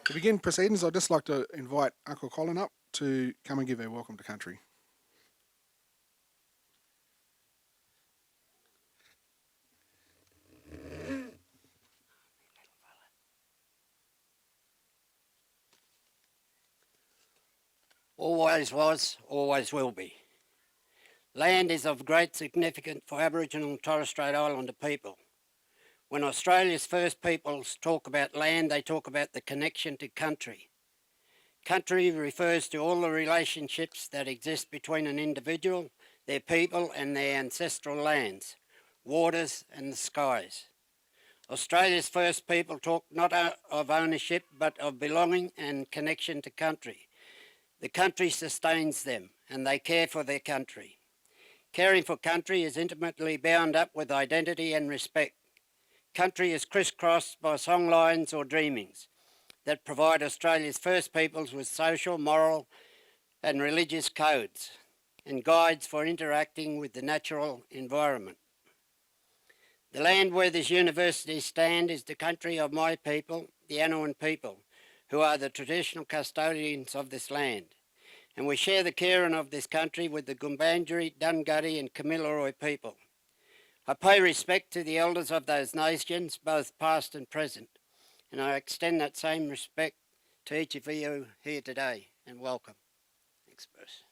To begin proceedings, I'd just like to invite Uncle Colin up to come and give a welcome to country. Always was, always will be. Land is of great significance for Aboriginal and Torres Strait Islander people. When Australia's first peoples talk about land, they talk about the connection to country. Country refers to all the relationships that exist between an individual, their people and their ancestral lands, waters and the skies. Australia's first people talk not of ownership but of belonging and connection to country. The country sustains them and they care for their country. Caring for country is intimately bound up with identity and respect. Country is crisscrossed by songlines or dreamings that provide Australia's first peoples with social, moral and religious codes and guides for interacting with the natural environment. The land where this university stands is the country of my people, the Anoan people, who are the traditional custodians of this land. And we share the caring of this country with the Gumbaynggirri, Dunghutti and Kamilaroi people. I pay respect to the elders of those nations, both past and present, and I extend that same respect to each of you here today, and welcome. Thanks, Bruce.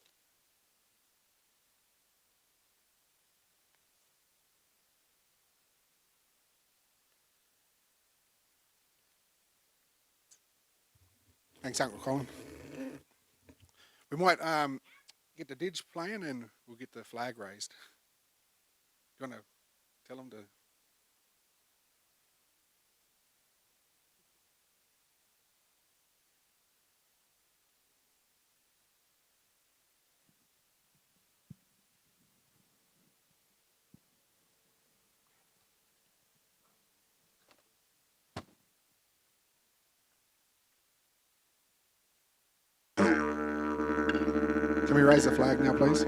Thanks, Uncle Colin. We might get the didge playing and we'll get the flag raised. Do you want to tell them to... Can we raise the flag now, please?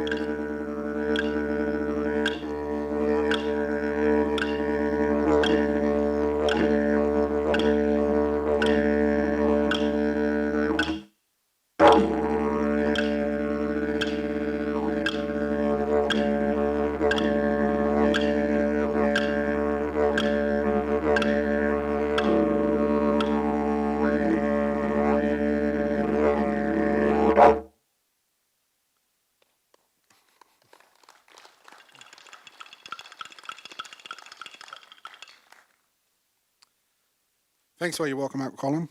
Thanks for your welcome up, Colin.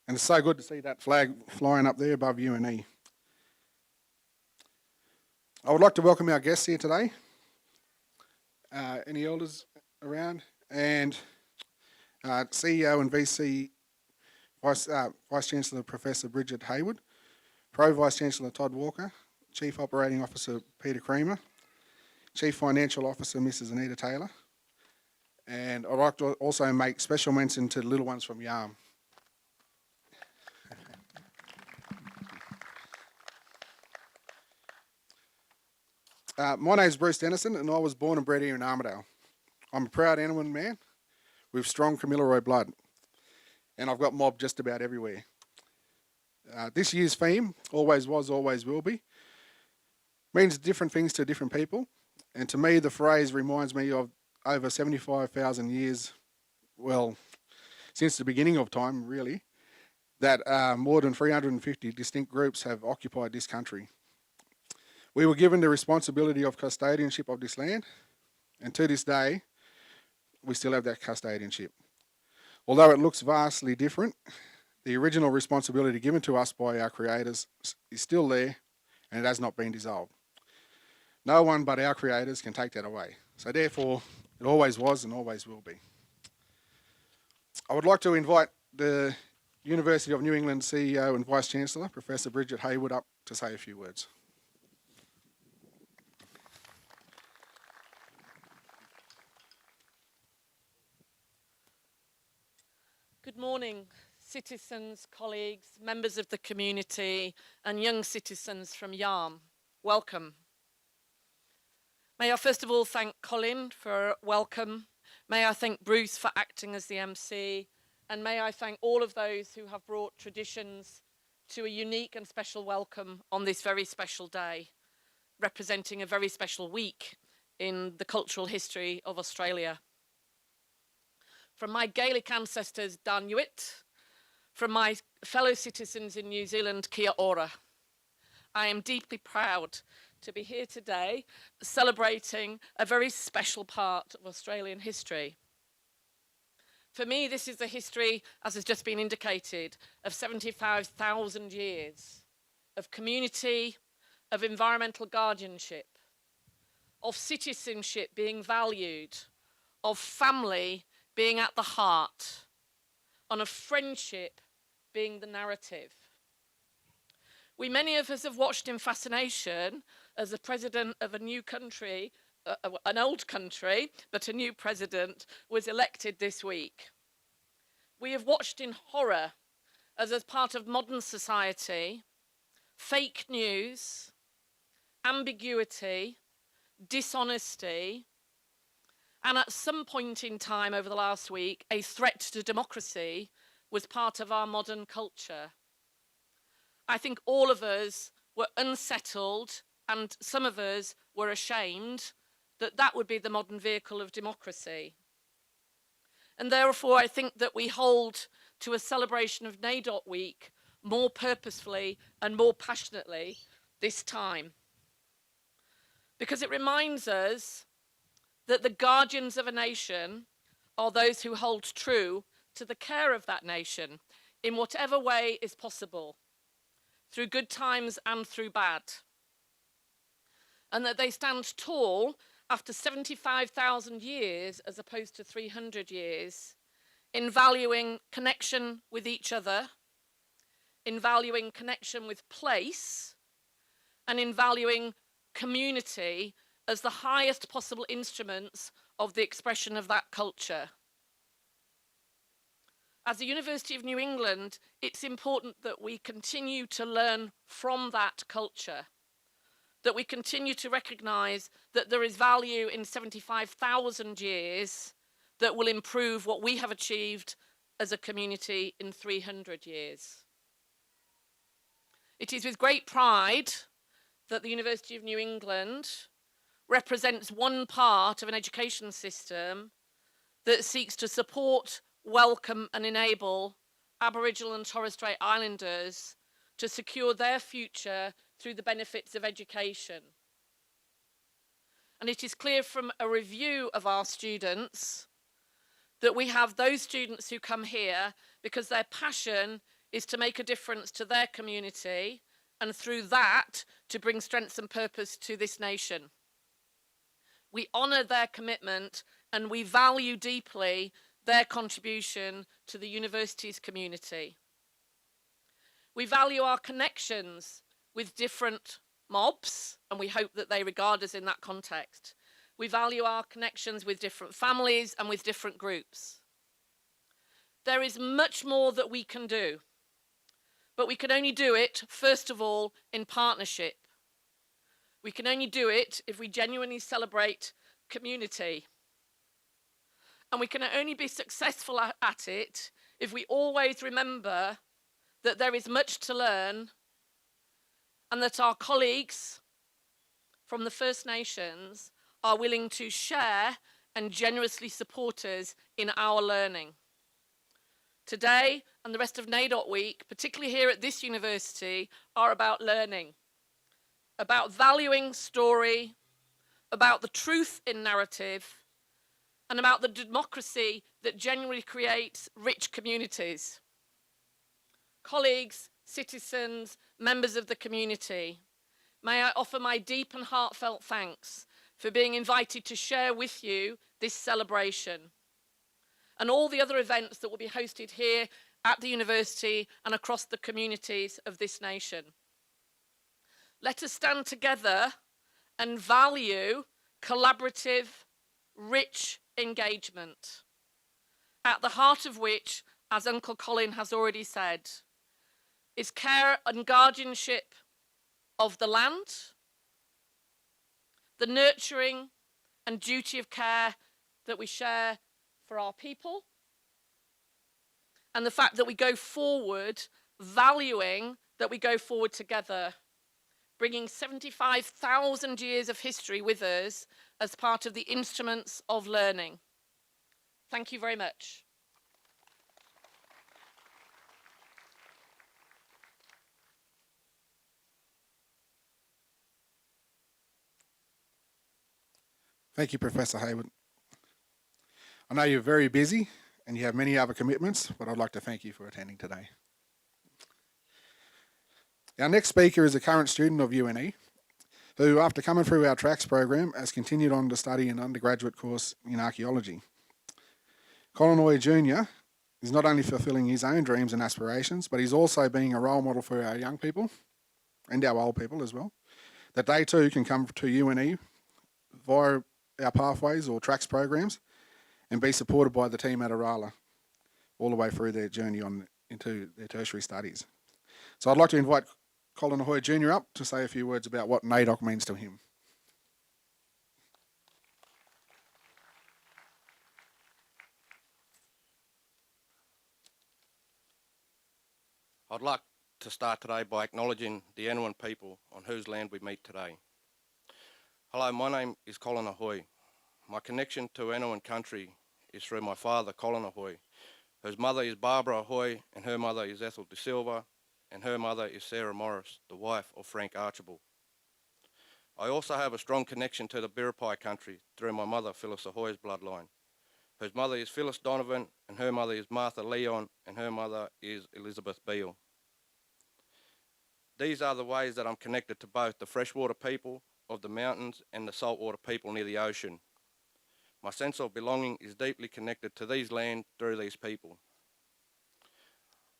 And it's so good to see that flag flying up there above UNE. I would like to welcome our guests here today. Any elders around? And CEO and VC Vice-Chancellor Professor Brigid Heywood, Pro-Vice-Chancellor Todd Walker, Chief Operating Officer Peter Creamer, Chief Financial Officer Mrs. Anita Taylor, and I'd like to also make special mention to the little ones from Yarm. My name is Bruce Dennison and I was born and bred here in Armidale. I'm a proud Anoan man with strong Kamilaroi blood and I've got mob just about everywhere. This year's theme, always was, always will be, means different things to different people, and to me the phrase reminds me of over 75,000 years, well, since the beginning of time really, that more than 350 distinct groups have occupied this country. We were given the responsibility of custodianship of this land, and to this day we still have that custodianship. Although it looks vastly different, the original responsibility given to us by our creators is still there and it has not been dissolved. No one but our creators can take that away. So therefore, it always was and always will be. I would like to invite the University of New England CEO and Vice-Chancellor, Professor Brigid Heywood, up to say a few words. Good morning, citizens, colleagues, members of the community, and young citizens from Yarm. Welcome. May I first of all thank Colin for welcome. May I thank Bruce for acting as the MC. And may I thank all of those who have brought traditions to a unique and special welcome on this very special day, representing a very special week in the cultural history of Australia. From my Gaelic ancestors, Danuit, from my fellow citizens in New Zealand, Kia ora. I am deeply proud to be here today celebrating a very special part of Australian history. For me, this is the history, as has just been indicated, of 75,000 years of community, of environmental guardianship, of citizenship being valued, of family being at the heart, and of friendship being the narrative. Many of us have watched in fascination as the president of a new country, an old country, but a new president was elected this week. We have watched in horror as part of modern society, fake news, ambiguity, dishonesty, and at some point in time over the last week, a threat to democracy was part of our modern culture. I think all of us were unsettled, and some of us were ashamed that that would be the modern vehicle of democracy. And therefore, I think that we hold to a celebration of NAIDOC Week more purposefully and more passionately this time. Because it reminds us that the guardians of a nation are those who hold true to the care of that nation in whatever way is possible, through good times and through bad. And that they stand tall after 75,000 years as opposed to 300 years in valuing connection with each other, in valuing connection with place, and in valuing community as the highest possible instruments of the expression of that culture. As the University of New England, it's important that we continue to learn from that culture, that we continue to recognise that there is value in 75,000 years that will improve what we have achieved as a community in 300 years. It is with great pride that the University of New England represents one part of an education system that seeks to support, welcome and enable Aboriginal and Torres Strait Islanders to secure their future through the benefits of education. And it is clear from a review of our students that we have those students who come here because their passion is to make a difference to their community and through that to bring strength and purpose to this nation. We honour their commitment and we value deeply their contribution to the university's community. We value our connections with different mobs, and we hope that they regard us in that context. We value our connections with different families and with different groups. There is much more that we can do, but we can only do it, first of all, in partnership. We can only do it if we genuinely celebrate community. And we can only be successful at it if we always remember that there is much to learn and that our colleagues from the First Nations are willing to share and generously support us in our learning. Today and the rest of NAIDOC Week, particularly here at this university, are about learning, about valuing story, about the truth in narrative, and about the democracy that genuinely creates rich communities. Colleagues, citizens, members of the community, may I offer my deep and heartfelt thanks for being invited to share with you this celebration and all the other events that will be hosted here at the university and across the communities of this nation. Let us stand together and value collaborative, rich engagement, at the heart of which as Uncle Colin has already said, is care and guardianship of the land, the nurturing and duty of care that we share for our people, and the fact that we go forward valuing that we go forward together, bringing 75,000 years of history with us as part of the instruments of learning. Thank you very much. Thank you, Professor Heywood. I know you're very busy and you have many other commitments, but I'd like to thank you for attending today. Our next speaker is a current student of UNE, who, after coming through our tracks program, has continued on to study an undergraduate course in archaeology. Colin Ahoy Jr. is not only fulfilling his own dreams and aspirations, but he's also being a role model for our young people and our old people as well, that they too can come to UNE via our pathways or tracks programs and be supported by the team at Oorala all the way through their journey on into their tertiary studies. So I'd like to invite Colin Ahoy Jr. up to say a few words about what NAIDOC means to him. I'd like to start today by acknowledging the Indigenous people on whose land we meet today. Hello, my name is Colin Ahoy. My connection to Indigenous country is through my father, Colin Ahoy, whose mother is Barbara Ahoy, and her mother is Ethel De Silva, and her mother is Sarah Morris, the wife of Frank Archibald. I also have a strong connection to the Biripi country through my mother, Phyllis Ahoy's bloodline, whose mother is Phyllis Donovan, and her mother is Martha Leon, and her mother is Elizabeth Beale. These are the ways that I'm connected to both the freshwater people of the mountains and the saltwater people near the ocean. My sense of belonging is deeply connected to these lands through these people.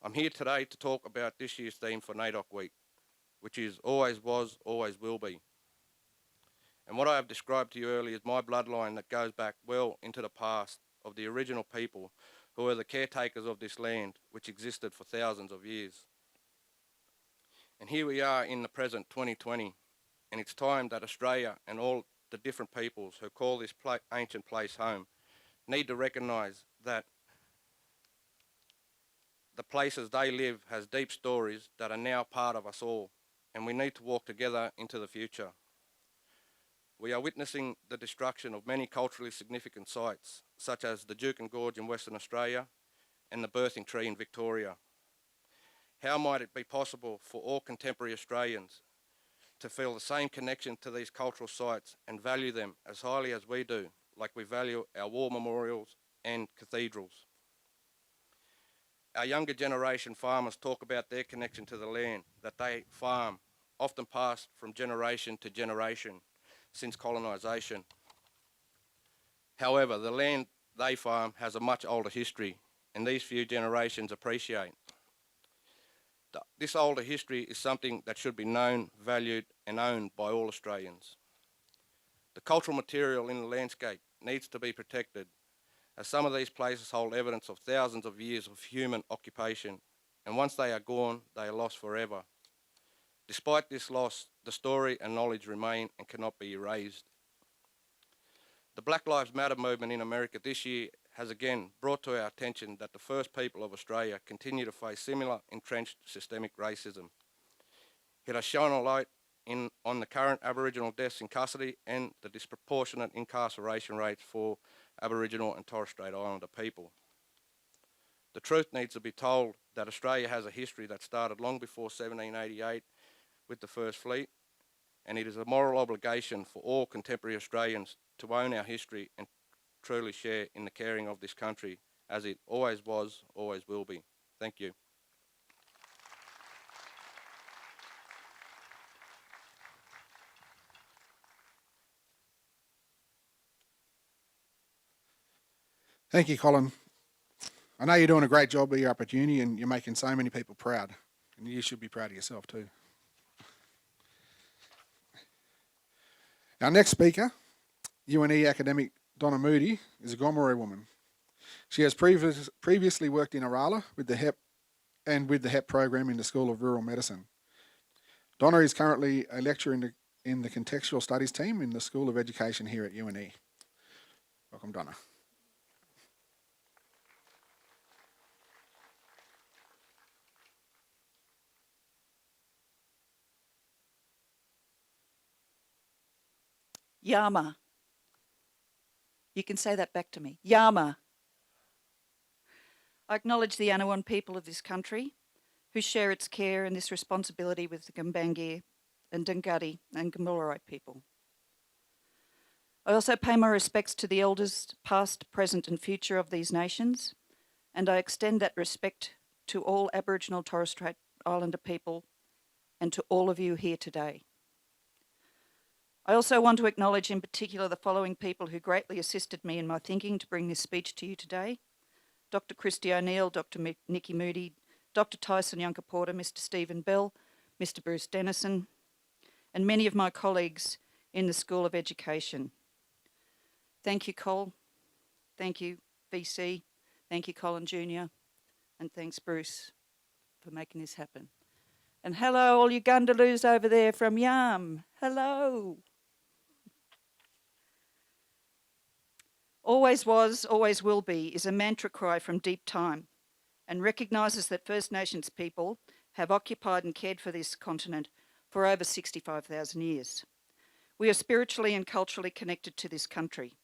I'm here today to talk about this year's theme for NAIDOC Week, which is always was, always will be. And what I have described to you earlier is my bloodline that goes back well into the past of the original people who are the caretakers of this land, which existed for thousands of years. And here we are in the present 2020, and it's time that Australia and all the different peoples who call this ancient place home need to recognise that the places they live has deep stories that are now part of us all, and we need to walk together into the future. We are witnessing the destruction of many culturally significant sites, such as the Juukan Gorge in Western Australia and the Birthing Tree in Victoria. How might it be possible for all contemporary Australians to feel the same connection to these cultural sites and value them as highly as we do, like we value our war memorials and cathedrals? Our younger generation farmers talk about their connection to the land that they farm, often passed from generation to generation since colonisation. However, the land they farm has a much older history, and these few generations appreciate. This older history is something that should be known, valued, and owned by all Australians. The cultural material in the landscape needs to be protected, as some of these places hold evidence of thousands of years of human occupation, and once they are gone, they are lost forever. Despite this loss, the story and knowledge remain and cannot be erased. The Black Lives Matter movement in America this year has again brought to our attention that the first people of Australia continue to face similar entrenched systemic racism. It has shone a light on the current Aboriginal deaths in custody and the disproportionate incarceration rates for Aboriginal and Torres Strait Islander people. The truth needs to be told that Australia has a history that started long before 1788 with the First Fleet, and it is a moral obligation for all contemporary Australians to own our history and truly share in the caring of this country, as it always was, always will be. Thank you. Thank you, Colin. I know you're doing a great job here up at uni and you're making so many people proud. And you should be proud of yourself too. Our next speaker, UNE academic Donna Moodie, is a Gomeroi woman. She has previously worked in Oorala with the HEP program in the School of Rural Medicine. Donna is currently a lecturer in the Contextual Studies team in the School of Education here at UNE. Welcome, Donna. Yama. You can say that back to me. Yama. I acknowledge the Anawan people of this country who share its care and this responsibility with the Gumbaynggirr and Dunghutti and Gumbarai people. I also pay my respects to the elders, past, present and future of these nations, and I extend that respect to all Aboriginal Torres Strait Islander people and to all of you here today. I also want to acknowledge in particular the following people who greatly assisted me in my thinking to bring this speech to you today. Dr. Christy O'Neill, Dr. Nikki Moodie, Dr. Tyson Yunkaporta, Mr. Stephen Bell, Mr. Bruce Dennison, and many of my colleagues in the School of Education. Thank you, Col. Thank you, VC. Thank you, Colin Jr. And thanks, Bruce, for making this happen. And hello, all you Gundaloos over there from Yam. Hello. Always was, always will be is a mantra cry from deep time and recognises that First Nations people have occupied and cared for this continent for over 65,000 years. We are spiritually and culturally connected to this country.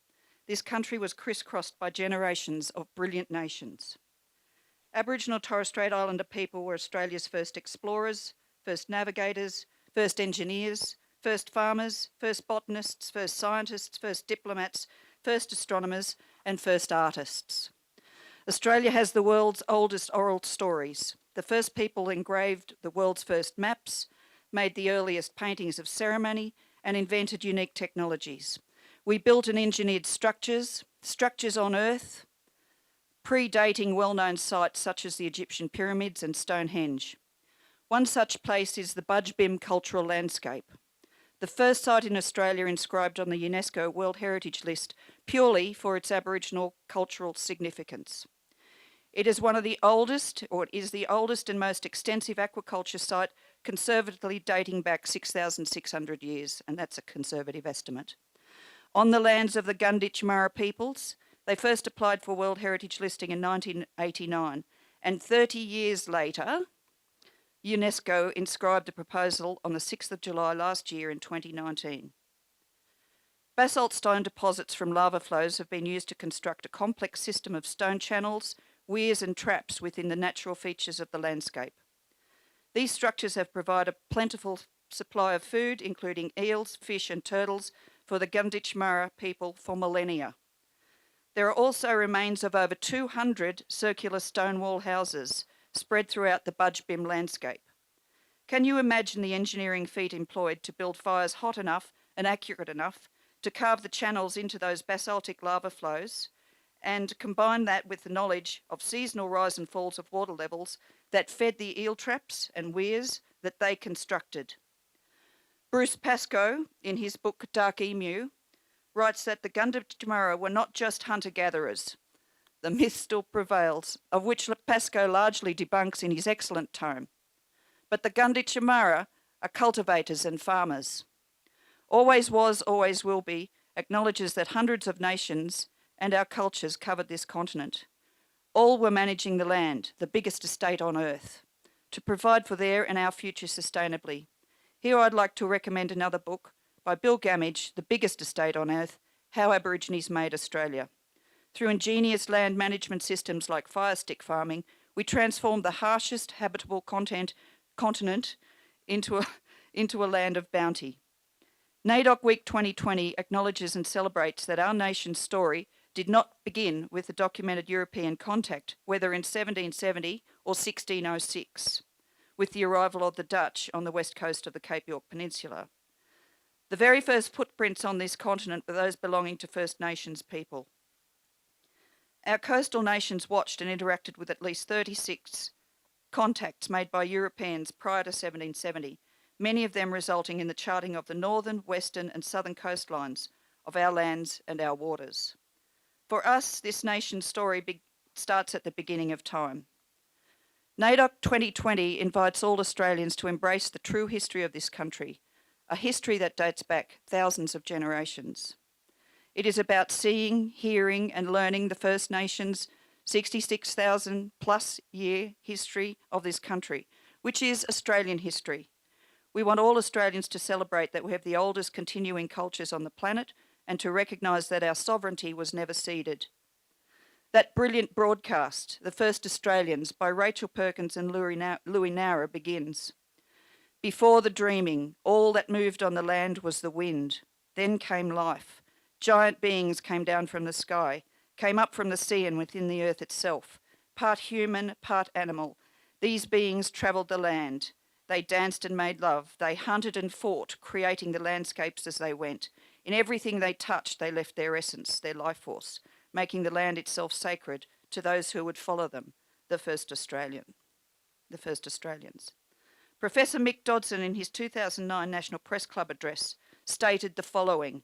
This country was crisscrossed by generations of brilliant nations. Aboriginal Torres Strait Islander people were Australia's first explorers, first navigators, first engineers, first farmers, first botanists, first scientists, first diplomats, first astronomers, and first artists. Australia has the world's oldest oral stories. The first people engraved the world's first maps, made the earliest paintings of ceremony, and invented unique technologies. We built and engineered structures on Earth, predating well-known sites such as the Egyptian pyramids and Stonehenge. One such place is the Booloominbah cultural landscape, the first site in Australia inscribed on the UNESCO World Heritage List purely for its Aboriginal cultural significance. It is one of the oldest, or it is the oldest and most extensive aquaculture site conservatively dating back 6,600 years, and that's a conservative estimate. On the lands of the Gunditjmara peoples, they first applied for World Heritage listing in 1989, and 30 years later, UNESCO inscribed a proposal on the 6th of July last year in 2019. Basalt stone deposits from lava flows have been used to construct a complex system of stone channels, weirs and traps within the natural features of the landscape. These structures have provided a plentiful supply of food, including eels, fish and turtles, for the Gunditjmara people for millennia. There are also remains of over 200 circular stone wall houses spread throughout the Booloominbah landscape. Can you imagine the engineering feat employed to build fires hot enough and accurate enough to carve the channels into those basaltic lava flows and combine that with the knowledge of seasonal rise and falls of water levels that fed the eel traps and weirs that they constructed? Bruce Pascoe, in his book Dark Emu, writes that the Gunditjmara were not just hunter-gatherers. The myth still prevails, of which Pascoe largely debunks in his excellent tome. But the Gunditjmara are cultivators and farmers. Always was, always will be acknowledges that hundreds of nations and our cultures covered this continent. All were managing the land, the biggest estate on earth, to provide for their and our future sustainably. Here I'd like to recommend another book by Bill Gammage, The Biggest Estate on Earth, How Aborigines Made Australia. Through ingenious land management systems like fire stick farming, we transformed the harshest habitable continent into a land of bounty. NAIDOC Week 2020 acknowledges and celebrates that our nation's story did not begin with the documented European contact, whether in 1770 or 1606, with the arrival of the Dutch on the west coast of the Cape York Peninsula. The very first footprints on this continent were those belonging to First Nations people. Our coastal nations watched and interacted with at least 36 contacts made by Europeans prior to 1770, many of them resulting in the charting of the northern, western and southern coastlines of our lands and our waters. For us, this nation's story starts at the beginning of time. NAIDOC 2020 invites all Australians to embrace the true history of this country, a history that dates back thousands of generations. It is about seeing, hearing and learning the First Nations' 66,000 plus year history of this country, which is Australian history. We want all Australians to celebrate that we have the oldest continuing cultures on the planet and to recognise that our sovereignty was never ceded. That brilliant broadcast, The First Australians, by Rachel Perkins and Louis Nowra begins. Before the dreaming, all that moved on the land was the wind. Then came life. Giant beings came down from the sky, came up from the sea and within the earth itself. Part human, part animal. These beings travelled the land. They danced and made love. They hunted and fought, creating the landscapes as they went. In everything they touched, they left their essence, their life force, making the land itself sacred to those who would follow them, the first Australians. Professor Mick Dodson, in his 2009 National Press Club address, stated the following: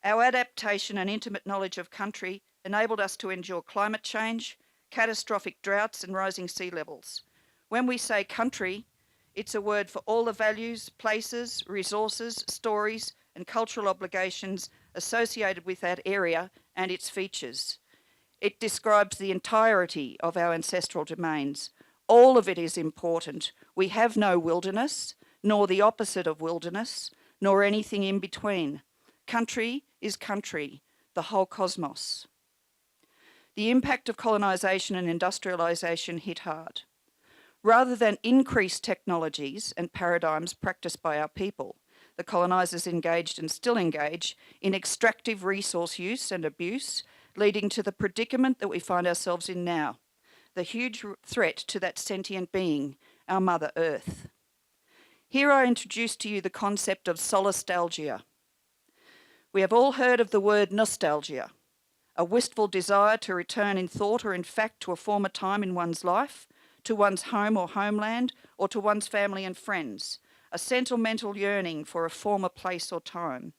"Our adaptation and intimate knowledge of country enabled us to endure climate change, catastrophic droughts and rising sea levels. When we say country, it's a word for all the values, places, resources, stories and cultural obligations associated with that area and its features. It describes the entirety of our ancestral domains. All of it is important. We have no wilderness, nor the opposite of wilderness, nor anything in between. Country is country, the whole cosmos." The impact of colonisation and industrialisation hit hard. Rather than increase technologies and paradigms practiced by our people, the colonisers engaged and still engage in extractive resource use and abuse, leading to the predicament that we find ourselves in now, the huge threat to that sentient being, our Mother Earth. Here I introduce to you the concept of solastalgia. We have all heard of the word nostalgia, a wistful desire to return in thought or in fact to a former time in one's life, to one's home or homeland, or to one's family and friends, a sentimental yearning for a former place or time.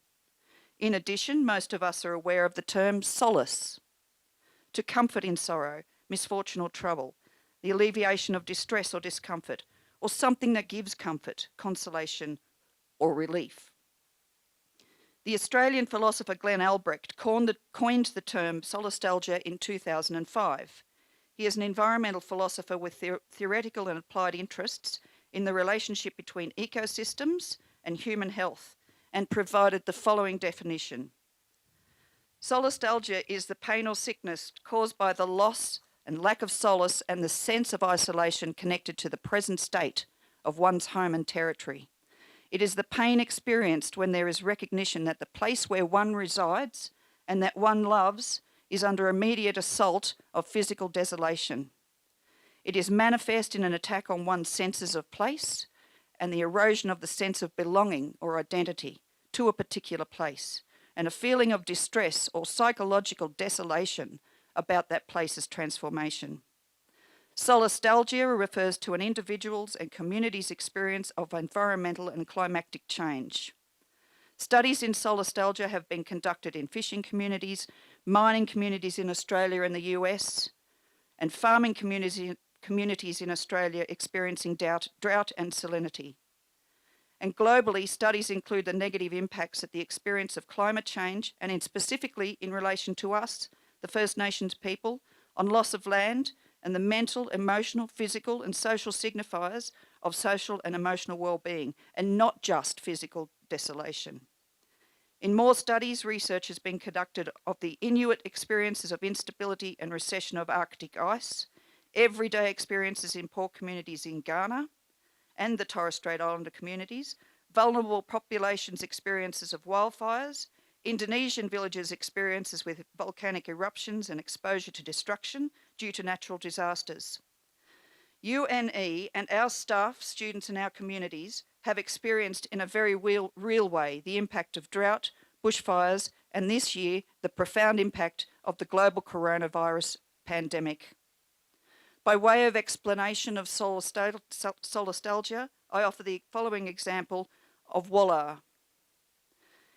In addition, most of us are aware of the term solace, to comfort in sorrow, misfortune or trouble, the alleviation of distress or discomfort, or something that gives comfort, consolation or relief. The Australian philosopher Glenn Albrecht coined the term solastalgia in 2005. He is an environmental philosopher with theoretical and applied interests in the relationship between ecosystems and human health, and provided the following definition. Solastalgia is the pain or sickness caused by the loss and lack of solace and the sense of isolation connected to the present state of one's home and territory. It is the pain experienced when there is recognition that the place where one resides and that one loves is under immediate assault of physical desolation. It is manifest in an attack on one's senses of place and the erosion of the sense of belonging or identity to a particular place, and a feeling of distress or psychological desolation about that place's transformation. Solastalgia refers to an individual's and community's experience of environmental and climatic change. Studies in solastalgia have been conducted in fishing communities, mining communities in Australia and the US, and farming communities in Australia experiencing drought and salinity. And globally, studies include the negative impacts that the experience of climate change, and specifically in relation to us, the First Nations people, on loss of land and the mental, emotional, physical and social signifiers of social and emotional well-being, and not just physical desolation. In more studies, research has been conducted of the Inuit experiences of instability and recession of Arctic ice, everyday experiences in poor communities in Ghana and the Torres Strait Islander communities, vulnerable populations' experiences of wildfires, Indonesian villages' experiences with volcanic eruptions and exposure to destruction due to natural disasters. UNE and our staff, students and our communities have experienced in a very real way the impact of drought, bushfires, and this year, the profound impact of the global coronavirus pandemic. By way of explanation of solastalgia, I offer the following example of Walla.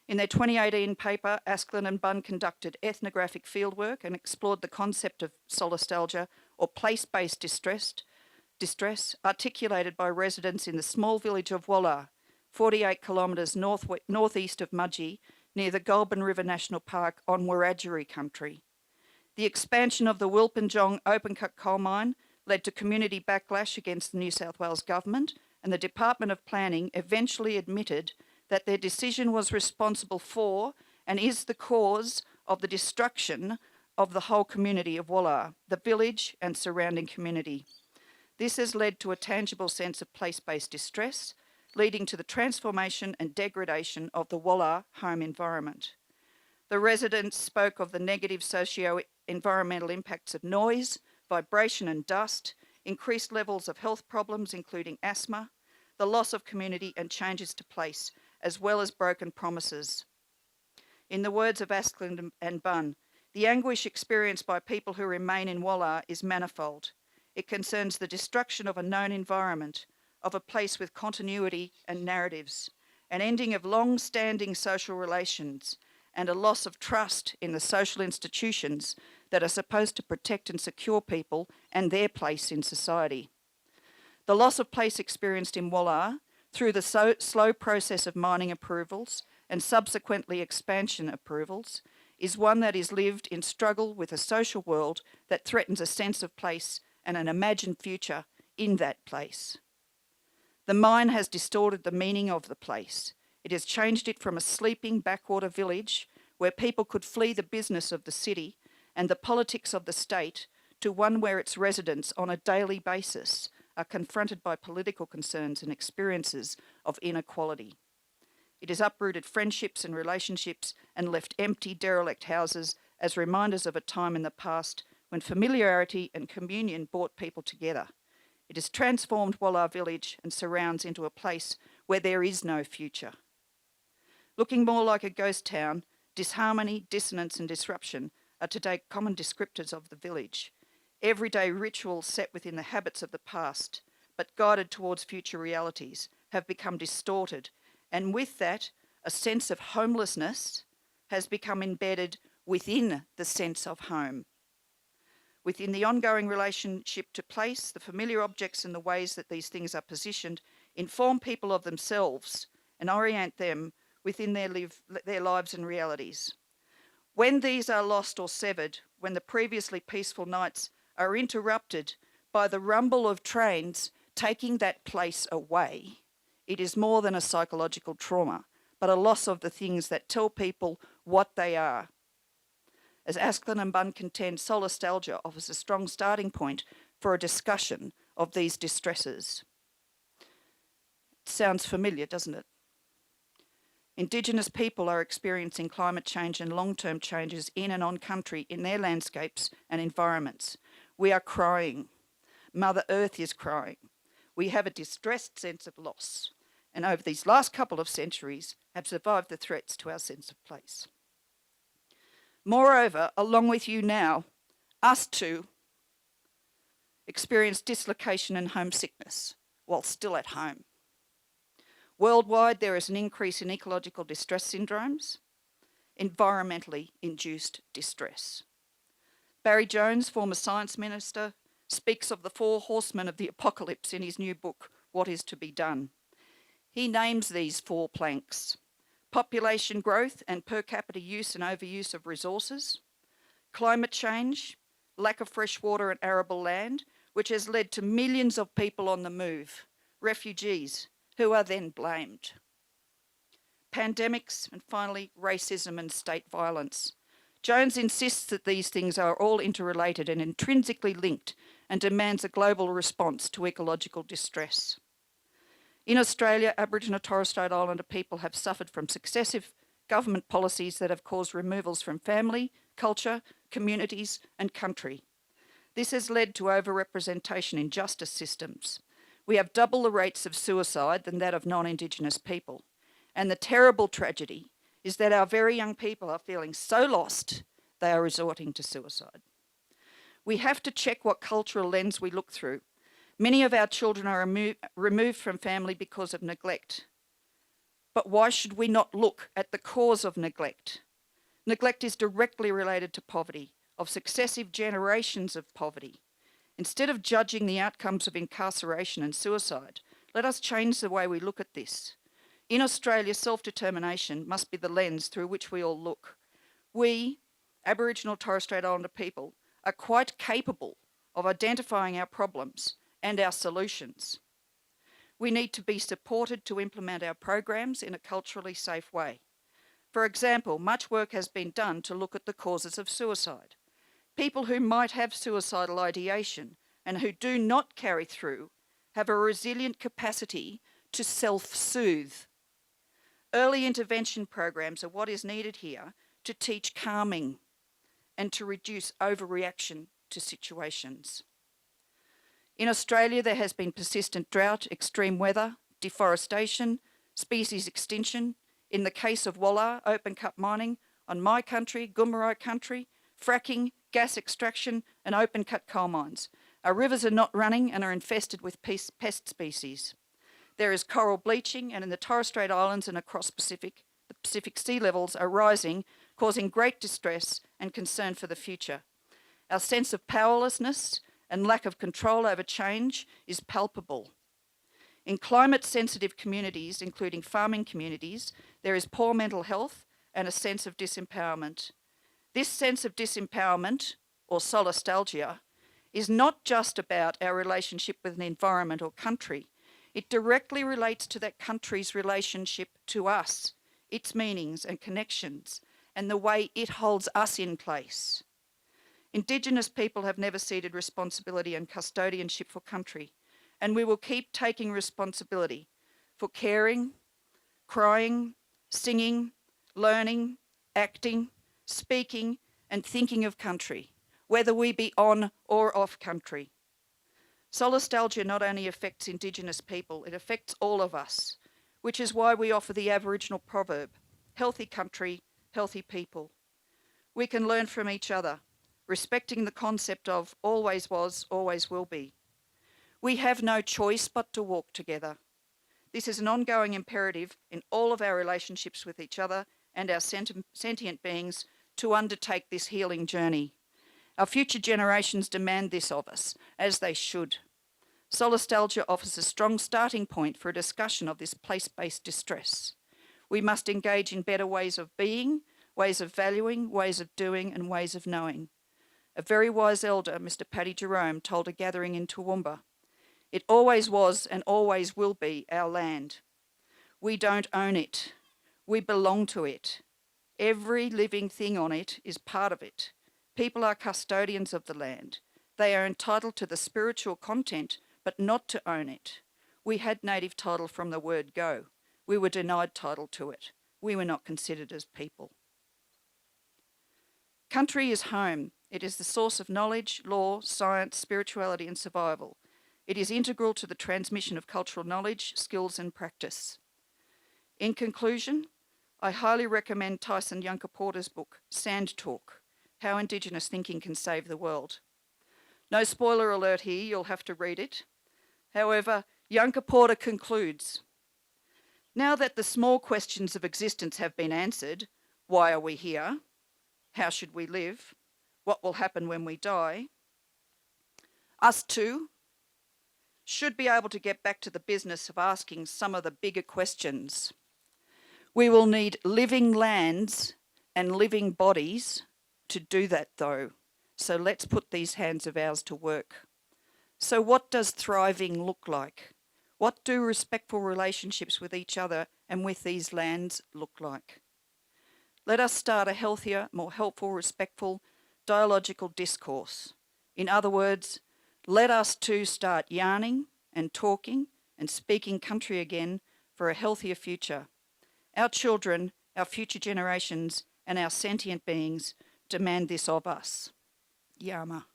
In their 2018 paper, Asklin and Bunn conducted ethnographic fieldwork and explored the concept of solastalgia, or place-based distress, articulated by residents in the small village of Woolaa, 48 kilometres northeast of Mudgee, near the Goulburn River National Park on Wiradjuri country. The expansion of the Wilpinjong open-cut coal mine led to community backlash against the New South Wales government, and the Department of Planning eventually admitted that their decision was responsible for and is the cause of the destruction of the whole community of Woolaa, the village and surrounding community. This has led to a tangible sense of place-based distress, leading to the transformation and degradation of the Woolaa home environment. The residents spoke of the negative socio-environmental impacts of noise, vibration and dust, increased levels of health problems including asthma, the loss of community and changes to place, as well as broken promises. In the words of Asklin and Bunn, the anguish experienced by people who remain in Woolaa is manifold. It concerns the destruction of a known environment, of a place with continuity and narratives, an ending of long-standing social relations, and a loss of trust in the social institutions that are supposed to protect and secure people and their place in society. The loss of place experienced in Woolaa through the slow process of mining approvals and subsequently expansion approvals is one that is lived in struggle with a social world that threatens a sense of place and an imagined future in that place. The mine has distorted the meaning of the place. It has changed it from a sleeping backwater village where people could flee the business of the city and the politics of the state to one where its residents on a daily basis are confronted by political concerns and experiences of inequality. It has uprooted friendships and relationships and left empty, derelict houses as reminders of a time in the past when familiarity and communion brought people together. It has transformed Woolaa village and surrounds into a place where there is no future. Looking more like a ghost town, disharmony, dissonance and disruption are today common descriptors of the village. Everyday rituals set within the habits of the past, but guided towards future realities, have become distorted, and with that, a sense of homelessness has become embedded within the sense of home. Within the ongoing relationship to place, the familiar objects and the ways that these things are positioned inform people of themselves and orient them within their lives and realities. When these are lost or severed, when the previously peaceful nights are interrupted by the rumble of trains taking that place away, it is more than a psychological trauma, but a loss of the things that tell people what they are. As Asklin and Bunn contend, solastalgia offers a strong starting point for a discussion of these distresses. It sounds familiar, doesn't it? Indigenous people are experiencing climate change and long-term changes in and on country in their landscapes and environments. We are crying. Mother Earth is crying. We have a distressed sense of loss, and over these last couple of centuries have survived the threats to our sense of place. Moreover, along with you now, us too experience dislocation and homesickness while still at home. Worldwide, there is an increase in ecological distress syndromes, environmentally induced distress. Barry Jones, former science minister, speaks of the 4 horsemen of the apocalypse in his new book, What is to be Done. He names these 4 planks: population growth and per capita use and overuse of resources, climate change, lack of fresh water and arable land, which has led to millions of people on the move, refugees, who are then blamed, pandemics, and finally racism and state violence. Jones insists that these things are all interrelated and intrinsically linked and demands a global response to ecological distress. In Australia, Aboriginal and Torres Strait Islander people have suffered from successive government policies that have caused removals from family, culture, communities and country. This has led to overrepresentation in justice systems. We have double the rates of suicide than that of non-Indigenous people. And the terrible tragedy is that our very young people are feeling so lost, they are resorting to suicide. We have to check what cultural lens we look through. Many of our children are removed from family because of neglect. But why should we not look at the cause of neglect? Neglect is directly related to poverty, of successive generations of poverty. Instead of judging the outcomes of incarceration and suicide, let us change the way we look at this. In Australia, self-determination must be the lens through which we all look. We, Aboriginal Torres Strait Islander people, are quite capable of identifying our problems and our solutions. We need to be supported to implement our programs in a culturally safe way. For example, much work has been done to look at the causes of suicide. People who might have suicidal ideation and who do not carry through have a resilient capacity to self-soothe. Early intervention programs are what is needed here to teach calming and to reduce overreaction to situations. In Australia, there has been persistent drought, extreme weather, deforestation, species extinction. In the case of Walla, open cut mining on my country, Goomera country, fracking, gas extraction and open cut coal mines. Our rivers are not running and are infested with pest species. There is coral bleaching, and in the Torres Strait Islands and across Pacific, the Pacific sea levels are rising, causing great distress and concern for the future. Our sense of powerlessness and lack of control over change is palpable. In climate-sensitive communities, including farming communities, there is poor mental health and a sense of disempowerment. This sense of disempowerment, or solastalgia, is not just about our relationship with an environment or country. It directly relates to that country's relationship to us, its meanings and connections, and the way it holds us in place. Indigenous people have never ceded responsibility and custodianship for country, and we will keep taking responsibility for caring, crying, singing, learning, acting, speaking, and thinking of country, whether we be on or off country. Solastalgia not only affects Indigenous people, it affects all of us, which is why we offer the Aboriginal proverb, healthy country, healthy people. We can learn from each other, respecting the concept of always was, always will be. We have no choice but to walk together. This is an ongoing imperative in all of our relationships with each other and our sentient beings to undertake this healing journey. Our future generations demand this of us, as they should. Solastalgia offers a strong starting point for a discussion of this place-based distress. We must engage in better ways of being, ways of valuing, ways of doing, and ways of knowing. A very wise elder, Mr. Paddy Jerome, told a gathering in Toowoomba, "It always was and always will be our land. We don't own it. We belong to it. Every living thing on it is part of it. People are custodians of the land. They are entitled to the spiritual content, but not to own it. We had native title from the word go. We were denied title to it. We were not considered as people." Country is home. It is the source of knowledge, law, science, spirituality, and survival. It is integral to the transmission of cultural knowledge, skills, and practice. In conclusion, I highly recommend Tyson Yunkaporta's book, Sand Talk, How Indigenous Thinking Can Save the World. No spoiler alert here, you'll have to read it. However, Yunkaporta concludes, "Now that the small questions of existence have been answered, why are we here? How should we live? What will happen when we die? Us too should be able to get back to the business of asking some of the bigger questions. We will need living lands and living bodies to do that though. So let's put these hands of ours to work. So what does thriving look like? What do respectful relationships with each other and with these lands look like? Let us start a healthier, more helpful, respectful, dialogical discourse. In other words, let us too start yarning and talking and speaking country again for a healthier future. Our children, our future generations, and our sentient beings demand this of us. Yama.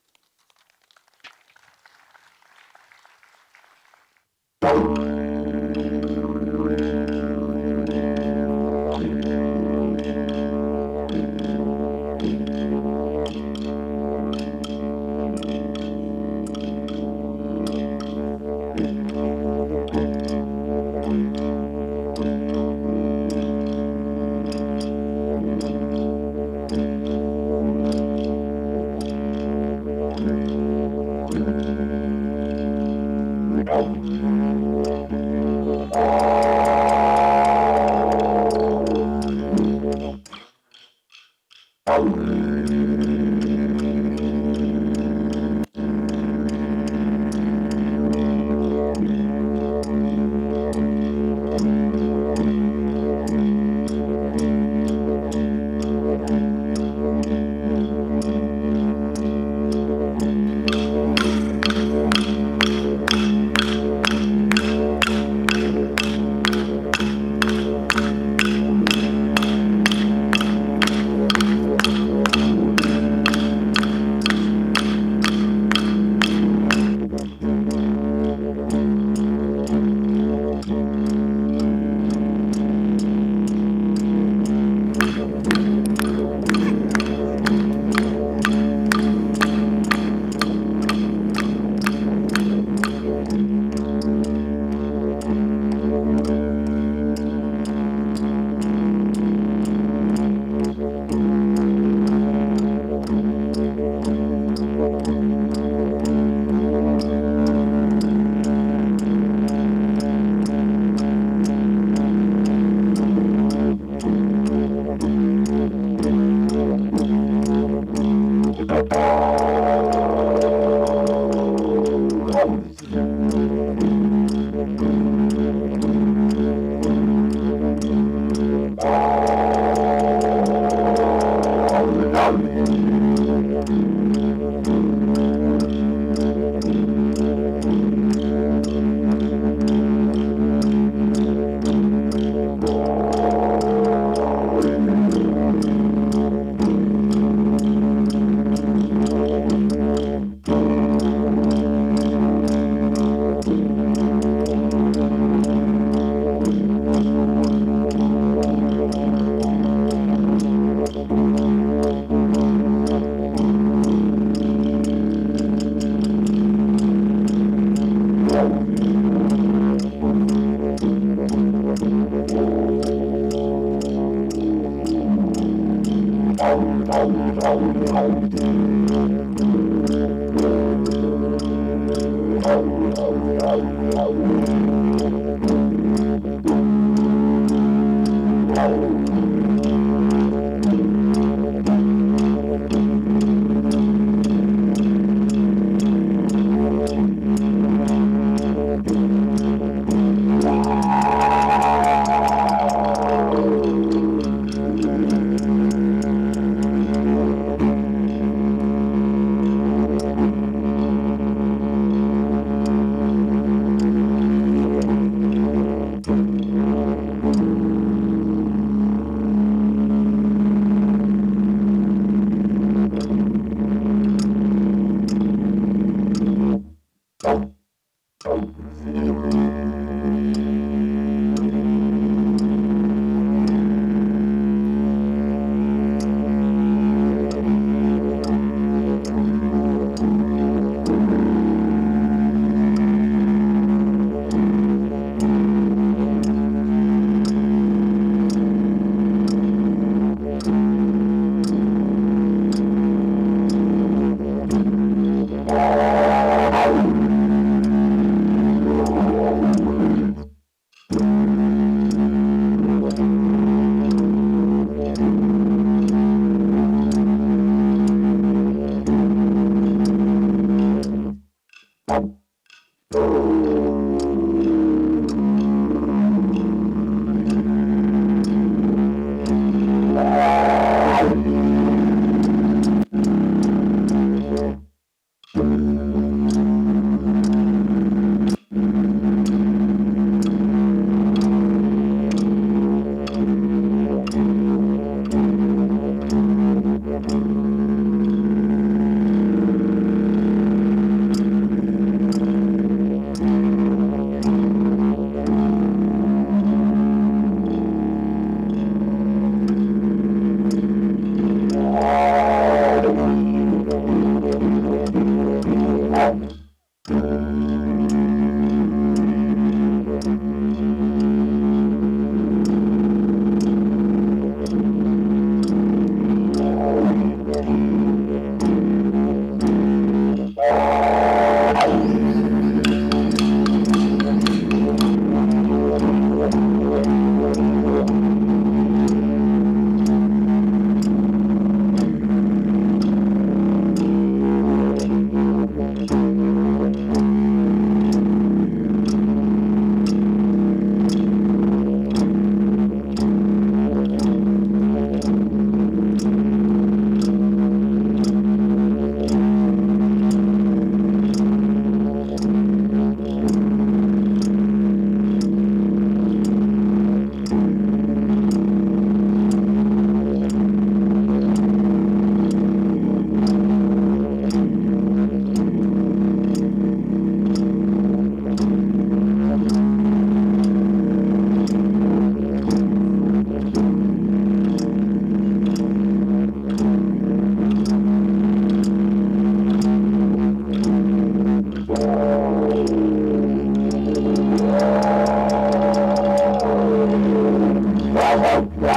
All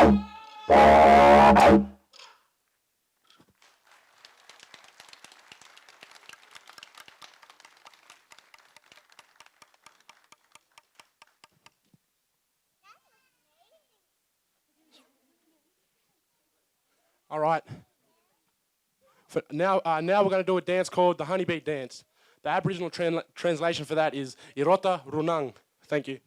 right. Now we're going to do a dance called the Honeybee Dance. The Aboriginal translation for that is Irota Runang. Thank you.